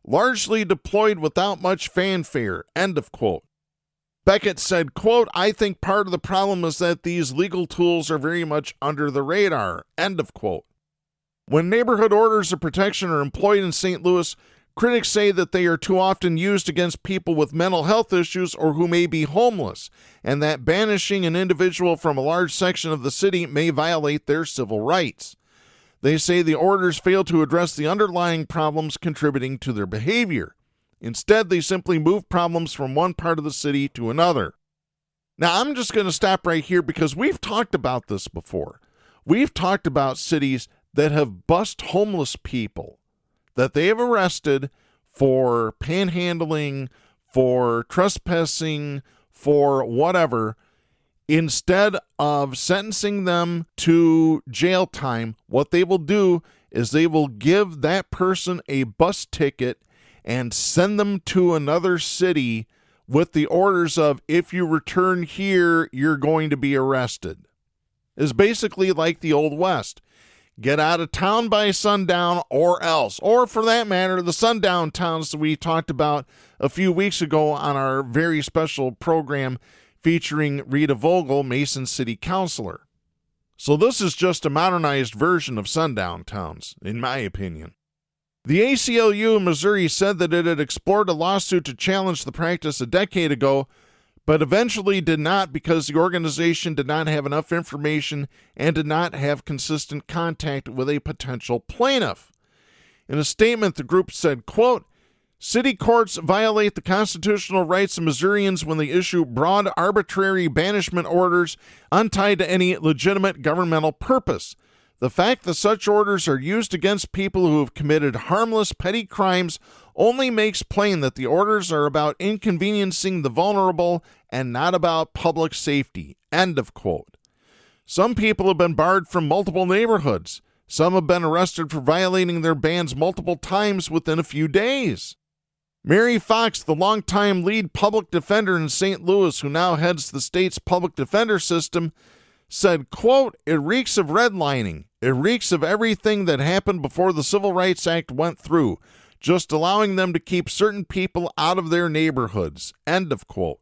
largely deployed without much fanfare, end of quote. Beckett said, quote, I think part of the problem is that these legal tools are very much under the radar, end of quote. When neighborhood orders of protection are employed in St. Louis, critics say that they are too often used against people with mental health issues or who may be homeless, and that banishing an individual from a large section of the city may violate their civil rights. They say the orders fail to address the underlying problems contributing to their behavior. Instead, they simply move problems from one part of the city to another. Now, I'm just going to stop right here because we've talked about this before. We've talked about cities that have bussed homeless people that they have arrested for panhandling, for trespassing, for whatever. Instead of sentencing them to jail time, what they will do is they will give that person a bus ticket and send them to another city with the orders of, if you return here, you're going to be arrested. It's basically like the Old West. Get out of town by sundown or else. Or for that matter, the sundown towns that we talked about a few weeks ago on our very special program featuring Rita Vogel, Mason City Councilor. So this is just a modernized version of sundown towns, in my opinion. The ACLU in Missouri said that it had explored a lawsuit to challenge the practice a decade ago, but eventually did not because the organization did not have enough information and did not have consistent contact with a potential plaintiff. In a statement, the group said, quote, city courts violate the constitutional rights of Missourians when they issue broad, arbitrary banishment orders untied to any legitimate governmental purpose. The fact that such orders are used against people who have committed harmless, petty crimes only makes plain that the orders are about inconveniencing the vulnerable and not about public safety. End of quote. Some people have been barred from multiple neighborhoods. Some have been arrested for violating their bans multiple times within a few days. Mary Fox, the longtime lead public defender in St. Louis, who now heads the state's public defender system, said, quote, it reeks of redlining. It reeks of everything that happened before the Civil Rights Act went through, just allowing them to keep certain people out of their neighborhoods. End of quote.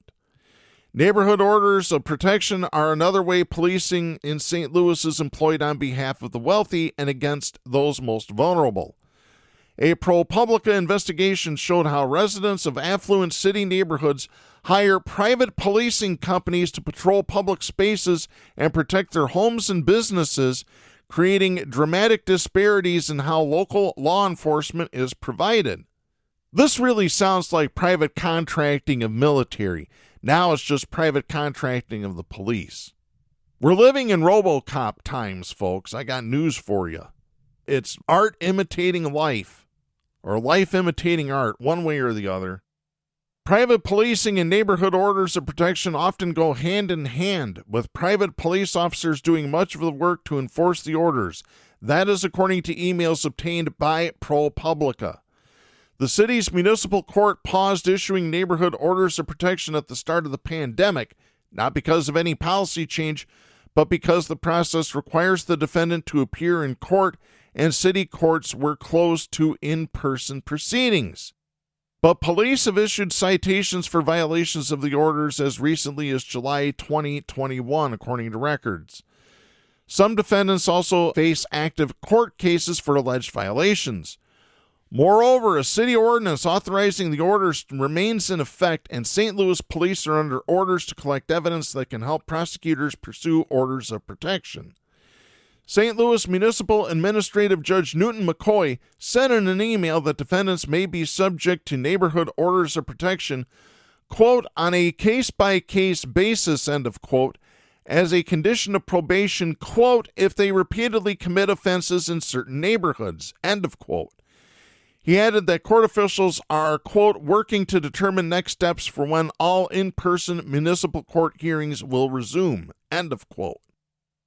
Neighborhood orders of protection are another way policing in St. Louis is employed on behalf of the wealthy and against those most vulnerable. A ProPublica investigation showed how residents of affluent city neighborhoods hire private policing companies to patrol public spaces and protect their homes and businesses, creating dramatic disparities in how local law enforcement is provided. This really sounds like private contracting of military. Now it's just private contracting of the police. We're living in RoboCop times, folks. I got news for you. It's art imitating life, or life imitating art, one way or the other. Private policing and neighborhood orders of protection often go hand in hand, with private police officers doing much of the work to enforce the orders. That is according to emails obtained by ProPublica. The city's municipal court paused issuing neighborhood orders of protection at the start of the pandemic, not because of any policy change, but because the process requires the defendant to appear in court and city courts were closed to in-person proceedings. But police have issued citations for violations of the orders as recently as July 2021, according to records. Some defendants also face active court cases for alleged violations. Moreover, a city ordinance authorizing the orders remains in effect, and St. Louis police are under orders to collect evidence that can help prosecutors pursue orders of protection. St. Louis Municipal Administrative Judge Newton McCoy said in an email that defendants may be subject to neighborhood orders of protection, quote, on a case-by-case basis, end of quote, as a condition of probation, quote, if they repeatedly commit offenses in certain neighborhoods, end of quote. He added that court officials are, quote, working to determine next steps for when all in-person municipal court hearings will resume, end of quote.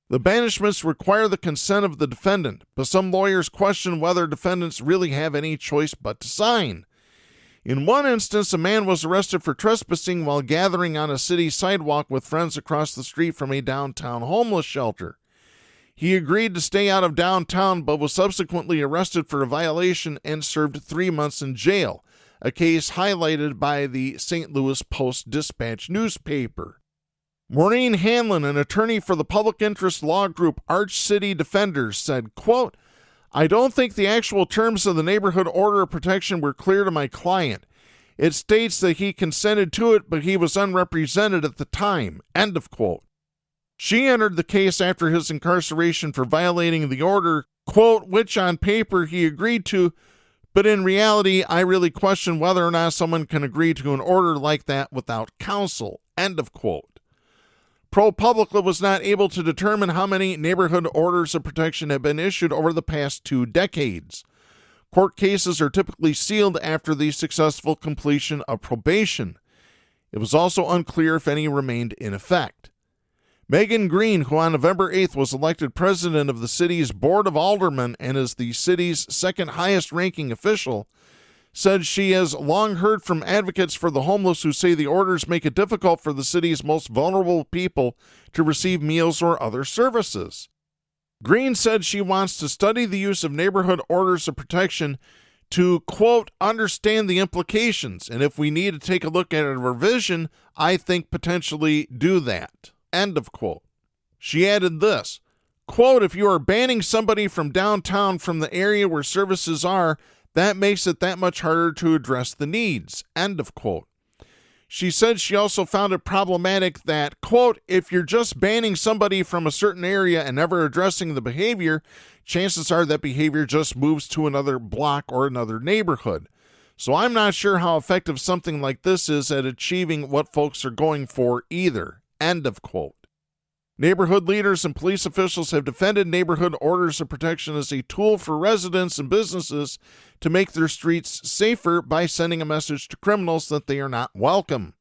The banishments require the consent of the defendant, but some lawyers question whether defendants really have any choice but to sign. In one instance, a man was arrested for trespassing while gathering on a city sidewalk with friends across the street from a downtown homeless shelter. He agreed to stay out of downtown, but was subsequently arrested for a violation and served 3 months in jail, a case highlighted by the St. Louis Post-Dispatch newspaper. Maureen Hanlon, an attorney for the public interest law group Arch City Defenders, said, quote, I don't think the actual terms of the neighborhood order of protection were clear to my client. It states that he consented to it, but he was unrepresented at the time, end of quote. She entered the case after his incarceration for violating the order, quote, which on paper he agreed to, but in reality, I really question whether or not someone can agree to an order like that without counsel, end of quote. ProPublica was not able to determine how many neighborhood orders of protection have been issued over the past 2 decades. Court cases are typically sealed after the successful completion of probation. It was also unclear if any remained in effect. Megan Green, who on November 8th was elected president of the city's Board of Aldermen and is the city's second highest ranking official, said she has long heard from advocates for the homeless who say the orders make it difficult for the city's most vulnerable people to receive meals or other services. Green said she wants to study the use of neighborhood orders of protection to, quote, understand the implications, and if we need to take a look at a revision, I think potentially do that. End of quote. She added this, quote, if you are banning somebody from downtown from the area where services are, that makes it that much harder to address the needs, end of quote. She said she also found it problematic that, quote, if you're just banning somebody from a certain area and never addressing the behavior, chances are that behavior just moves to another block or another neighborhood. So I'm not sure how effective something like this is at achieving what folks are going for either. End of quote. Neighborhood leaders and police officials have defended neighborhood orders of protection as a tool for residents and businesses to make their streets safer by sending a message to criminals that they are not welcome.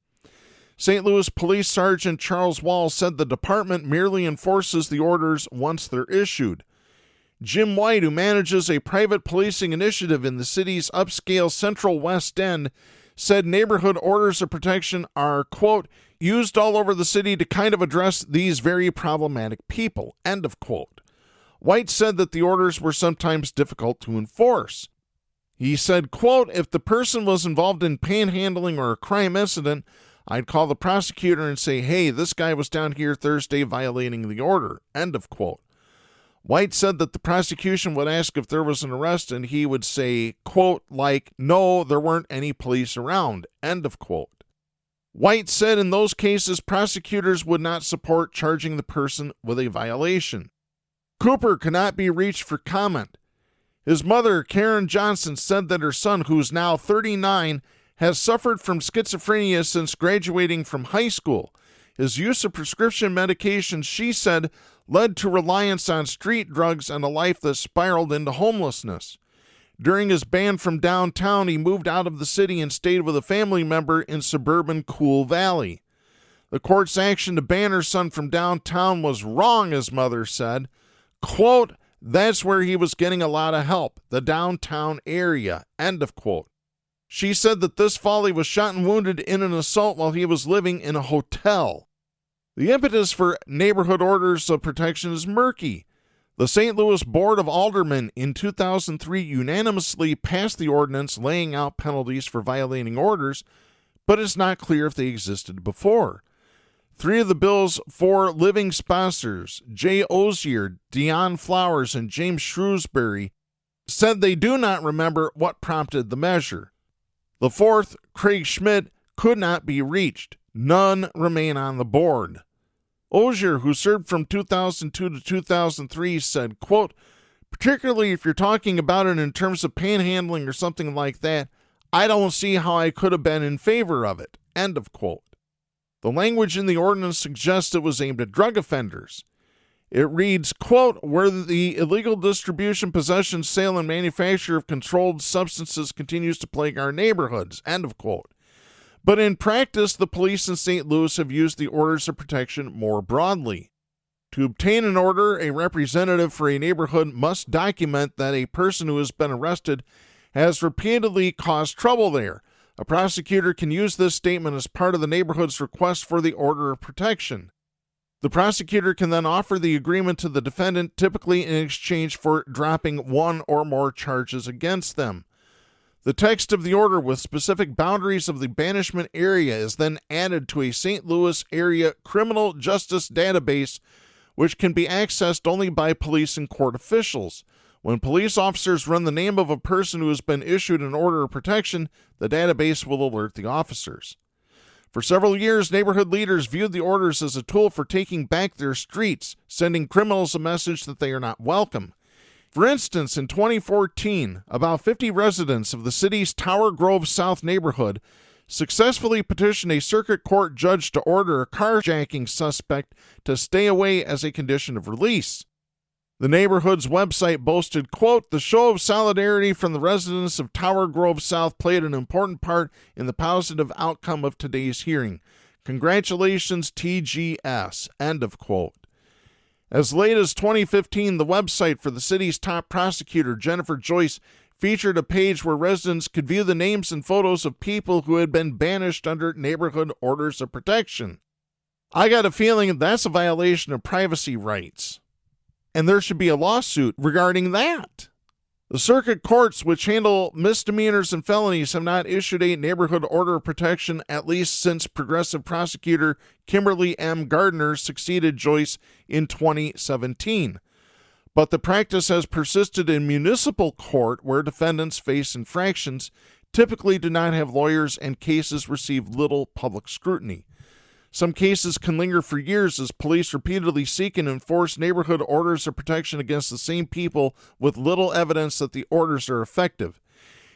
St. Louis Police Sergeant Charles Wall said the department merely enforces the orders once they're issued. Jim White, who manages a private policing initiative in the city's upscale Central West End, said neighborhood orders of protection are, quote, used all over the city to kind of address these very problematic people, end of quote. White said that the orders were sometimes difficult to enforce. He said, quote, "If the person was involved in panhandling or a crime incident, I'd call the prosecutor and say, hey, this guy was down here Thursday violating the order," end of quote. White said that the prosecution would ask if there was an arrest and he would say, quote, like, "No, there weren't any police around," end of quote. White said in those cases, prosecutors would not support charging the person with a violation. Cooper could not be reached for comment. His mother, Karen Johnson, said that her son, who's now 39, has suffered from schizophrenia since graduating from high school. His use of prescription medications, she said, led to reliance on street drugs and a life that spiraled into homelessness. During his ban from downtown, he moved out of the city and stayed with a family member in suburban Cool Valley. The court's action to ban her son from downtown was wrong, his mother said. Quote, "That's where he was getting a lot of help, the downtown area," end of quote. She said that this fall he was shot and wounded in an assault while he was living in a hotel. The impetus for neighborhood orders of protection is murky. The St. Louis Board of Aldermen in 2003 unanimously passed the ordinance laying out penalties for violating orders, but it's not clear if they existed before. 3 of the bill's 4 living sponsors, Jay Ozier, Dion Flowers, and James Shrewsbury, said they do not remember what prompted the measure. The 4th, Craig Schmidt, could not be reached. None remain on the board. Ozier, who served from 2002 to 2003, said, quote, "Particularly if you're talking about it in terms of panhandling or something like that, I don't see how I could have been in favor of it," end of quote. The language in the ordinance suggests it was aimed at drug offenders. It reads, quote, "Where the illegal distribution, possession, sale, and manufacture of controlled substances continues to plague our neighborhoods," end of quote. But in practice, the police in St. Louis have used the orders of protection more broadly. To obtain an order, a representative for a neighborhood must document that a person who has been arrested has repeatedly caused trouble there. A prosecutor can use this statement as part of the neighborhood's request for the order of protection. The prosecutor can then offer the agreement to the defendant, typically in exchange for dropping 1 or more charges against them. The text of the order with specific boundaries of the banishment area is then added to a St. Louis area criminal justice database, which can be accessed only by police and court officials. When police officers run the name of a person who has been issued an order of protection, the database will alert the officers. For several years, neighborhood leaders viewed the orders as a tool for taking back their streets, sending criminals a message that they are not welcome. For instance, in 2014, about 50 residents of the city's Tower Grove South neighborhood successfully petitioned a circuit court judge to order a carjacking suspect to stay away as a condition of release. The neighborhood's website boasted, quote, "The show of solidarity from the residents of Tower Grove South played an important part in the positive outcome of today's hearing. Congratulations, TGS," end of quote. As late as 2015, the website for the city's top prosecutor, Jennifer Joyce, featured a page where residents could view the names and photos of people who had been banished under neighborhood orders of protection. I got a feeling that's a violation of privacy rights, and there should be a lawsuit regarding that. The circuit courts, which handle misdemeanors and felonies, have not issued a neighborhood order of protection at least since progressive prosecutor Kimberly M. Gardner succeeded Joyce in 2017. But the practice has persisted in municipal court, where defendants face infractions, typically do not have lawyers, and cases receive little public scrutiny. Some cases can linger for years as police repeatedly seek and enforce neighborhood orders of protection against the same people with little evidence that the orders are effective.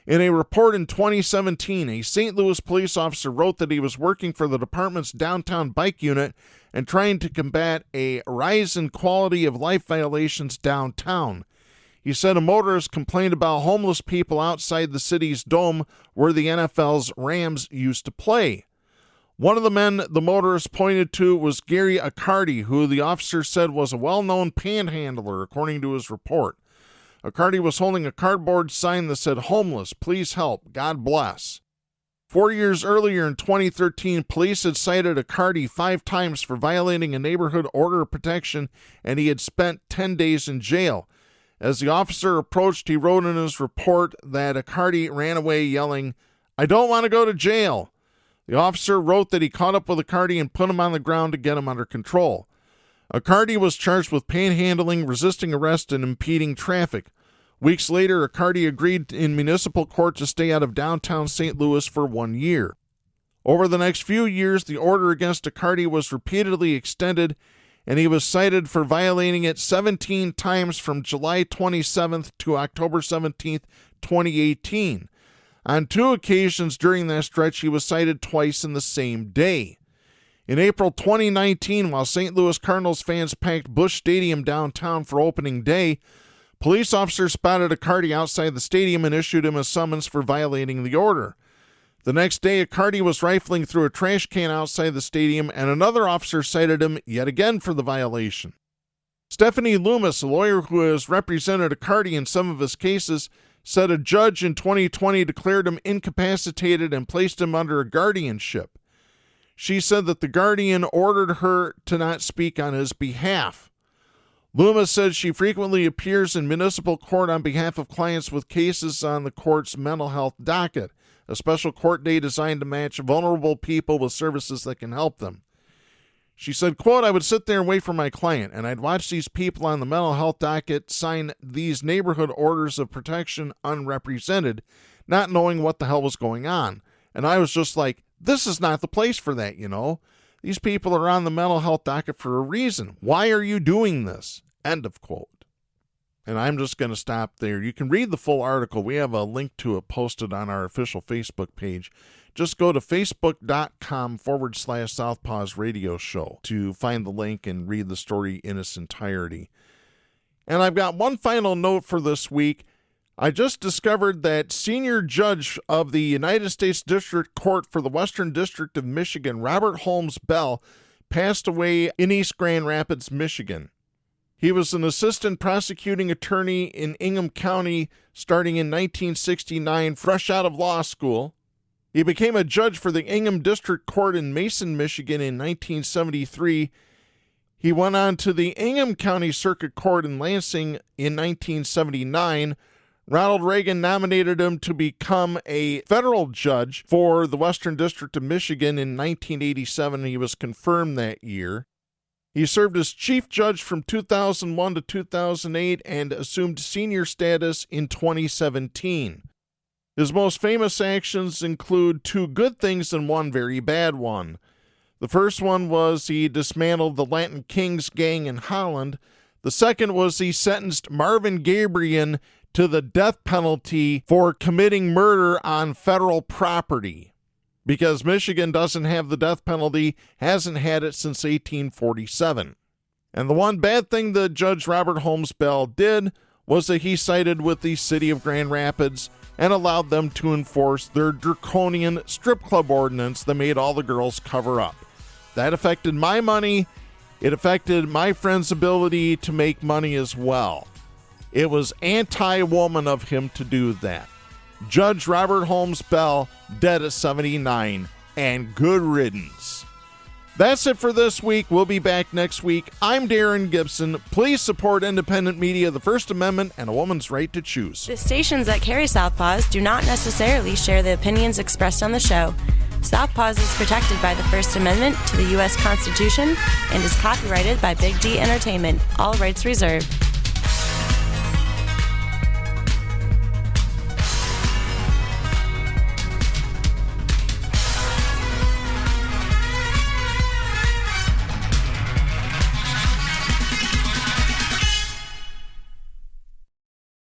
In a report in 2017, a St. Louis police officer wrote that he was working for the department's downtown bike unit and trying to combat a rise in quality of life violations downtown. He said a motorist complained about homeless people outside the city's dome where the NFL's Rams used to play. One of the men the motorist pointed to was Gary Accardi, who the officer said was a well-known panhandler, according to his report. Accardi was holding a cardboard sign that said, "Homeless, please help, God bless." 4 years earlier in 2013, police had cited Accardi 5 times for violating a neighborhood order of protection, and he had spent 10 days in jail. As the officer approached, he wrote in his report that Accardi ran away yelling, "I don't want to go to jail." The officer wrote that he caught up with Accardi and put him on the ground to get him under control. Accardi was charged with panhandling, resisting arrest, and impeding traffic. Weeks later, Accardi agreed in municipal court to stay out of downtown St. Louis for 1 year. Over the next few years, the order against Accardi was repeatedly extended, and he was cited for violating it 17 times from July 27th to October 17th, 2018. On 2 occasions during that stretch, he was cited twice in the same day. In April 2019, while St. Louis Cardinals fans packed Busch Stadium downtown for opening day, police officers spotted Accardi outside the stadium and issued him a summons for violating the order. The next day, Accardi was rifling through a trash can outside the stadium, and another officer cited him yet again for the violation. Stephanie Loomis, a lawyer who has represented Accardi in some of his cases, said a judge in 2020 declared him incapacitated and placed him under a guardianship. She said that the guardian ordered her to not speak on his behalf. Loomis said she frequently appears in municipal court on behalf of clients with cases on the court's mental health docket, a special court day designed to match vulnerable people with services that can help them. She said, quote, "I would sit there and wait for my client, and I'd watch these people on the mental health docket sign these neighborhood orders of protection unrepresented, not knowing what the hell was going on. And I was just like, this is not the place for that, you know. These people are on the mental health docket for a reason. Why are you doing this?" End of quote. And I'm just going to stop there. You can read the full article. We have a link to it posted on our official Facebook page. Just go to facebook.com/Southpaws Radio Show to find the link and read the story in its entirety. And I've got one final note for this week. I just discovered that senior judge of the United States District Court for the Western District of Michigan, Robert Holmes Bell, passed away in East Grand Rapids, Michigan. He was an assistant prosecuting attorney in Ingham County starting in 1969, fresh out of law school. He became a judge for the Ingham District Court in Mason, Michigan in 1973. He went on to the Ingham County Circuit Court in Lansing in 1979. Ronald Reagan nominated him to become a federal judge for the Western District of Michigan in 1987. He was confirmed that year. He served as chief judge from 2001 to 2008 and assumed senior status in 2017. His most famous actions include 2 good things and 1 very bad one. The first one was he dismantled the Latin Kings gang in Holland. The second was he sentenced Marvin Gabriel to the death penalty for committing murder on federal property, because Michigan doesn't have the death penalty, hasn't had it since 1847. And the one bad thing that Judge Robert Holmes Bell did was that he sided with the city of Grand Rapids and allowed them to enforce their draconian strip club ordinance that made all the girls cover up. That affected my money. It affected my friend's ability to make money as well. It was anti-woman of him to do that. Judge Robert Holmes Bell, dead at 79, and good riddance. That's it for this week. We'll be back next week. I'm Darren Gibson. Please support independent media, the First Amendment, and a woman's right to choose. The stations that carry Southpaws do not necessarily share the opinions expressed on the show. Southpaws is protected by the First Amendment to the U.S. Constitution and is copyrighted by Big D Entertainment. All rights reserved.